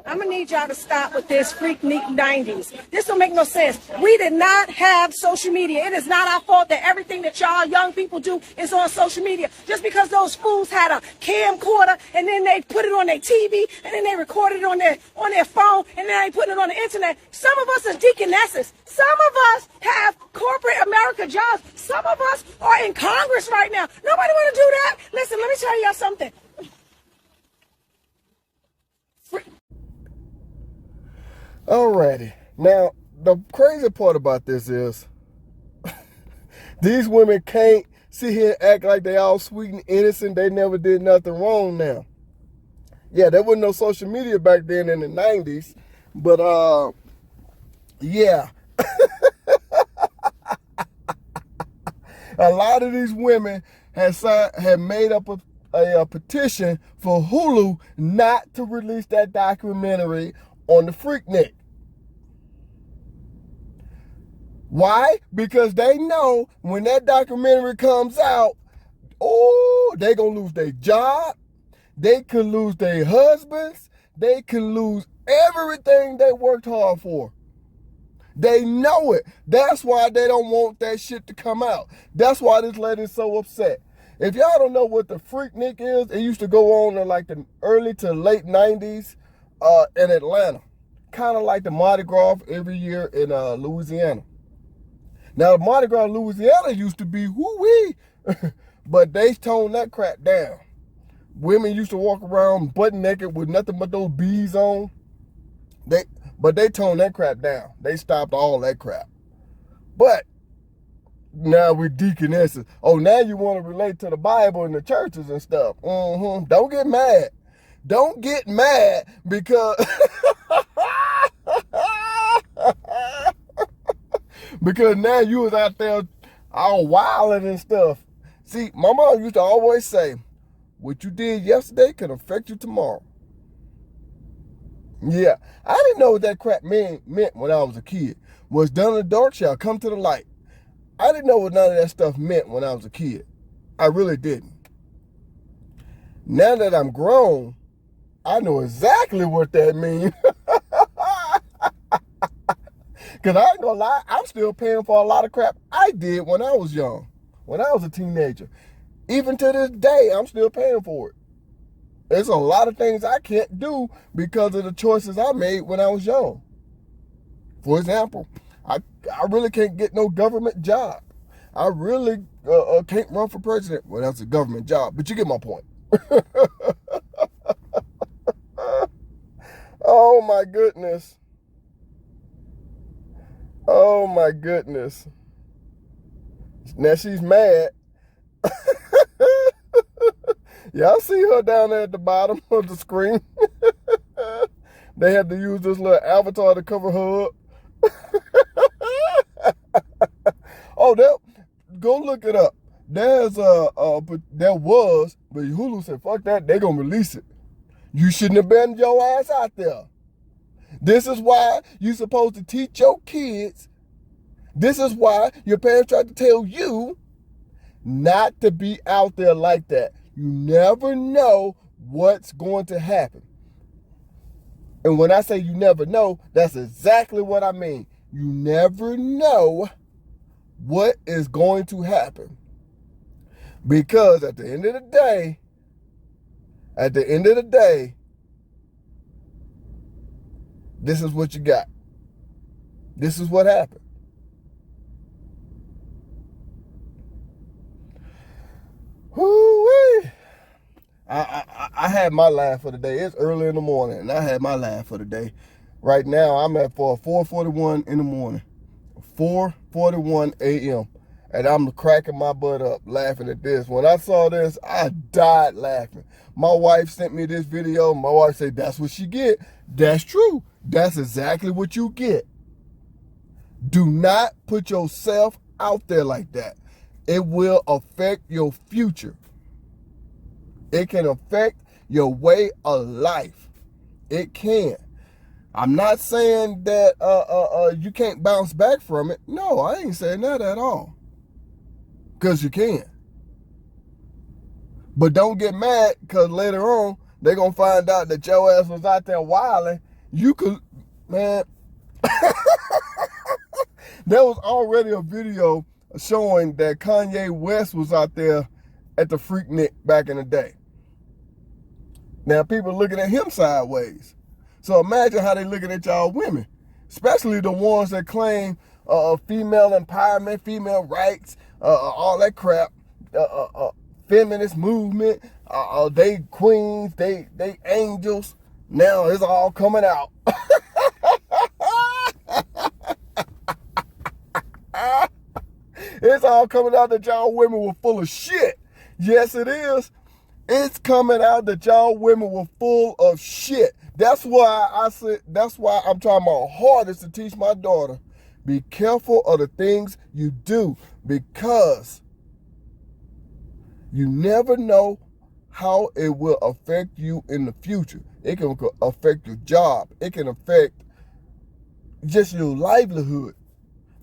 I'm gonna need y'all to stop with this freaknik 90s. This don't make no sense. We did not have social media. It is not our fault that everything that y'all young people do is on social media. Just because those fools had a camcorder and then they put it on their TV and then they recorded it on their phone and then they put it on the internet. Some of us are deaconesses. Some of us have corporate America jobs. Some of us are in Congress right now. Nobody want to do that. Listen, let me tell y'all something. Alrighty. Now, the crazy part about this is these women can't sit here and act like they all sweet and innocent. They never did nothing wrong now. Yeah, there wasn't no social media back then in the 90s. But, yeah. A lot of these women had made up a petition for Hulu not to release that documentary on the Freaknik. Why? Because they know when that documentary comes out, oh, they're going to lose their job. They could lose their husbands. They could lose everything they worked hard for. They know it. That's why they don't want that shit to come out. That's why this lady's so upset. If y'all don't know what the Freaknik is, it used to go on in like the early to late 90s in Atlanta. Kind of like the Mardi Gras every year in Louisiana. Now, the Mardi Gras in Louisiana used to be whoo-wee, but they toned that crap down. Women used to walk around butt naked with nothing but those beads on. But they toned that crap down. They stopped all that crap. But now we're deaconesses. Oh, now you want to relate to the Bible and the churches and stuff. Don't get mad. Don't get mad because because now you was out there all wilding and stuff. See, my mom used to always say, what you did yesterday can affect you tomorrow. Yeah, I didn't know what that crap meant when I was a kid. What's done in the dark shall come to the light. I didn't know what none of that stuff meant when I was a kid. I really didn't. Now that I'm grown, I know exactly what that means. Because I ain't gonna lie, I'm still paying for a lot of crap I did when I was young, when I was a teenager. Even to this day, I'm still paying for it. There's a lot of things I can't do because of the choices I made when I was young. For example, I really can't get no government job. I really can't run for president. Well, that's a government job, but you get my point. Oh my goodness. Oh my goodness. Now she's mad. Y'all see her down there at the bottom of the screen? They had to use this little avatar to cover her up. Oh, go look it up. There was, but Hulu said, fuck that, they gonna release it. You shouldn't have been your ass out there. This is why you're supposed to teach your kids. This is why your parents tried to tell you not to be out there like that. You never know what's going to happen. And when I say you never know, that's exactly what I mean. You never know what is going to happen. Because at the end of the day, this is what you got. This is what happened. Whoo-wee. I had my laugh for the day. It's early in the morning, and I had my laugh for the day. Right now, I'm at 4:41 in the morning, 4:41 a.m., and I'm cracking my butt up laughing at this. When I saw this, I died laughing. My wife sent me this video. My wife said, that's what she get. That's true. That's exactly what you get. Do not put yourself out there like that. It will affect your future. It can affect your way of life. It can. I'm not saying that you can't bounce back from it. No, I ain't saying that at all. Because you can. But don't get mad because later on, They're going to find out that your ass was out there wilding. You could, man. There was already a video showing that Kanye West was out there at the Freaknik back in the day. Now people looking at him sideways. So imagine how they looking at y'all women, especially the ones that claim female empowerment, female rights, all that crap, feminist movement, they queens, they angels. Now it's all coming out. It's all coming out that y'all women were full of shit. Yes, it is. It's coming out that y'all women were full of shit. That's why I'm trying my hardest to teach my daughter, be careful of the things you do, because you never know how it will affect you in the future. It can affect your job. It can affect just your livelihood.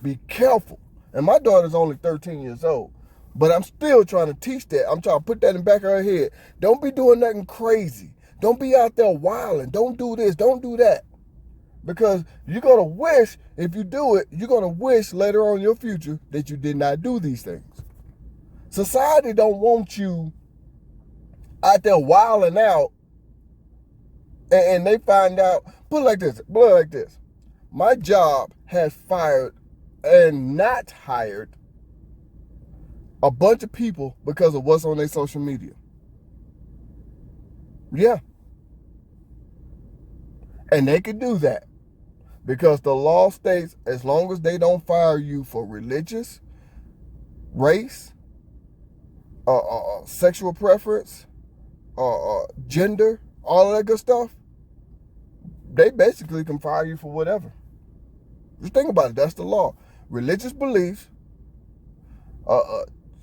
Be careful. And my daughter's only 13 years old, but I'm still trying to teach that. I'm trying to put that in the back of her head. Don't be doing nothing crazy. Don't be out there wilding. Don't do this. Don't do that. Because you're going to wish, if you do it, you're going to wish later on in your future that you did not do these things. Society don't want you out there wilding out, and they find out, put it like this. My job has fired and not hired a bunch of people because of what's on their social media. Yeah. And they can do that because the law states as long as they don't fire you for religious, race, sexual preference, gender, all of that good stuff, they basically can fire you for whatever. Just think about it. That's the law. Religious beliefs,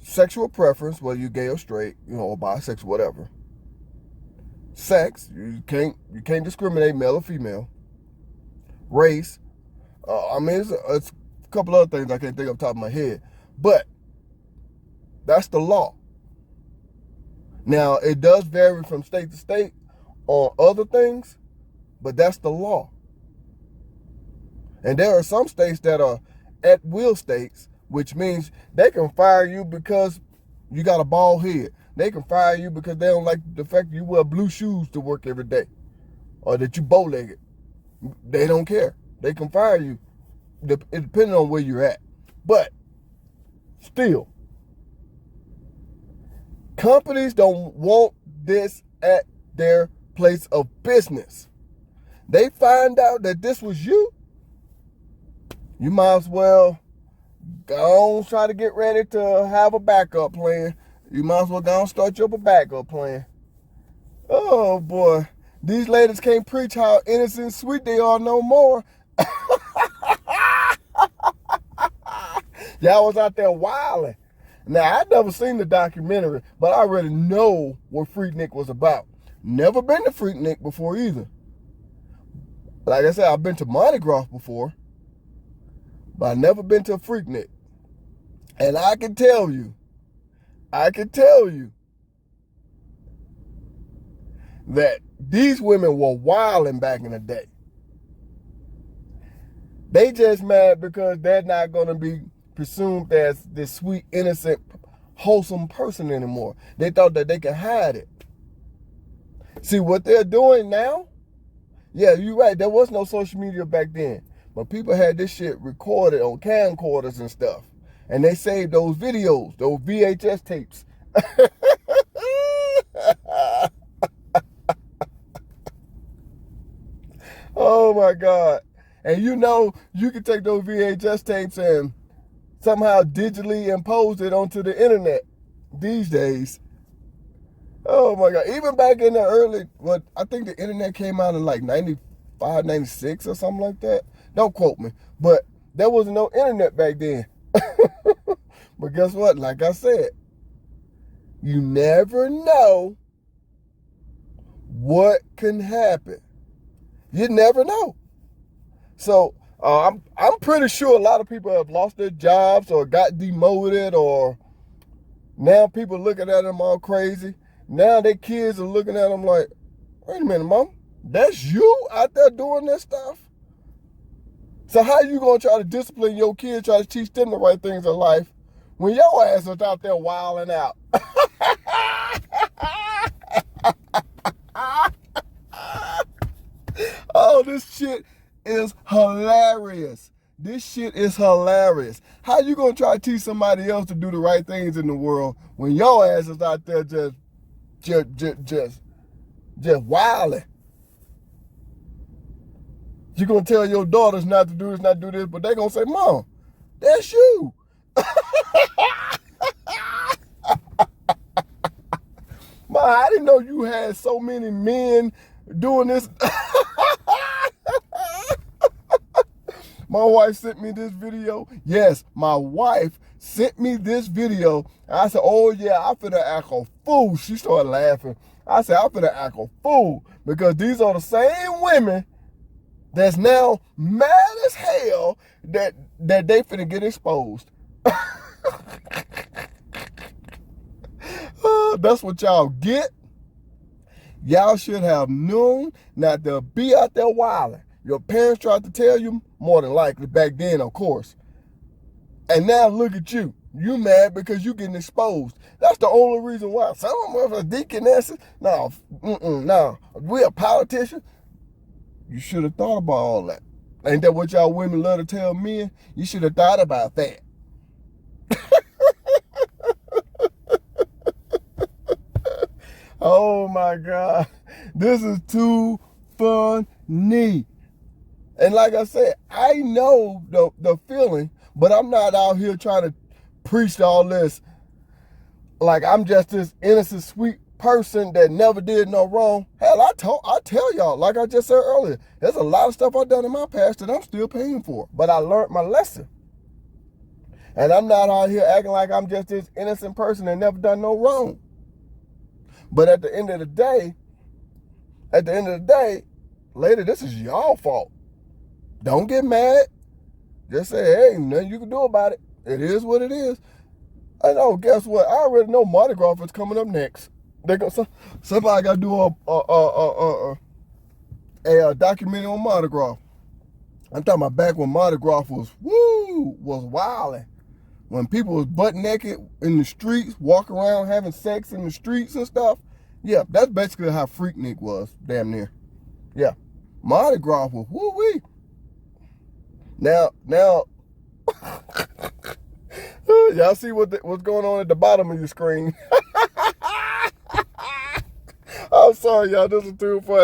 sexual preference, whether you're gay or straight, or bisexual, whatever. Sex, you can't discriminate male or female. Race, it's a couple other things I can't think off the top of my head, but that's the law. Now it does vary from state to state on other things, but that's the law. And there are some states that are at-will states, which means they can fire you because you got a bald head. They can fire you because they don't like the fact that you wear blue shoes to work every day, or that you bow-legged. They don't care. They can fire you depending on where you're at. But still, companies don't want this at their place of business. They find out that this was you, you might as well go on, try to get ready to have a backup plan. You might as well go and start you up a backup plan. Oh boy, these ladies can't preach how innocent and sweet they are no more. Y'all was out there wilding. Now, I'd never seen the documentary, but I already know what Freaknik was about. Never been to Freaknik before either. Like I said, I've been to Mardi Gras before, but I've never been to a Freaknik. And I can tell you that these women were wilding back in the day. They just mad because they're not going to be presumed as this sweet, innocent, wholesome person anymore. They thought that they could hide it. See what they're doing now? Yeah, you're right. There was no social media back then. But people had this shit recorded on camcorders and stuff. And they saved those videos, those VHS tapes. Oh my God. And you can take those VHS tapes and somehow digitally impose it onto the internet these days. Oh my God. Even back in the I think the internet came out in like 95, 96 or something like that. Don't quote me. But there wasn't no internet back then. But guess what? Like I said, you never know what can happen. You never know. So I'm pretty sure a lot of people have lost their jobs or got demoted, or now people looking at them all crazy. Now their kids are looking at them like, Wait a minute, mom. That's you out there doing this stuff? So how you gonna try to discipline your kids, try to teach them the right things in life when your ass is out there wilding out? Oh, this shit is hilarious. This shit is hilarious. How you gonna try to teach somebody else to do the right things in the world when your ass is out there just wilding? You gonna tell your daughters not to do this, not do this, but they gonna say, Mom, that's you. Mom, I didn't know you had so many men doing this. My wife sent me this video. Yes, my wife sent me this video. I said, oh yeah, I'm finna act a fool. She started laughing. I said, I'm finna act a fool because these are the same women that's now mad as hell that they finna get exposed. That's what y'all get. Y'all should have known not to be out there wilding. Your parents tried to tell you, more than likely, back then, of course. And now look at you. You mad because you getting exposed. That's the only reason why. Some of us are deaconesses. No, we a politician. You should have thought about all that. Ain't that what y'all women love to tell men? You should have thought about that. Oh my God. This is too funny. And like I said, I know the feeling, but I'm not out here trying to preach all this like I'm just this innocent, sweet person that never did no wrong. Hell, I tell y'all, like I just said earlier, there's a lot of stuff I've done in my past that I'm still paying for. But I learned my lesson. And I'm not out here acting like I'm just this innocent person that never done no wrong. But at the end of the day, lady, this is y'all fault. Don't get mad. Just say, hey, nothing you can do about it. It is what it is. I know, guess what? I already know Mardi Gras is coming up next. Somebody got to do a documentary on Mardi Gras. I'm talking about back when Mardi Gras was wilding. When people was butt naked in the streets, walking around having sex in the streets and stuff. Yeah, that's basically how Freaknik was, damn near. Yeah, Mardi Gras was woo-wee. Now, y'all see what's going on at the bottom of your screen. I'm sorry, y'all. This is too funny.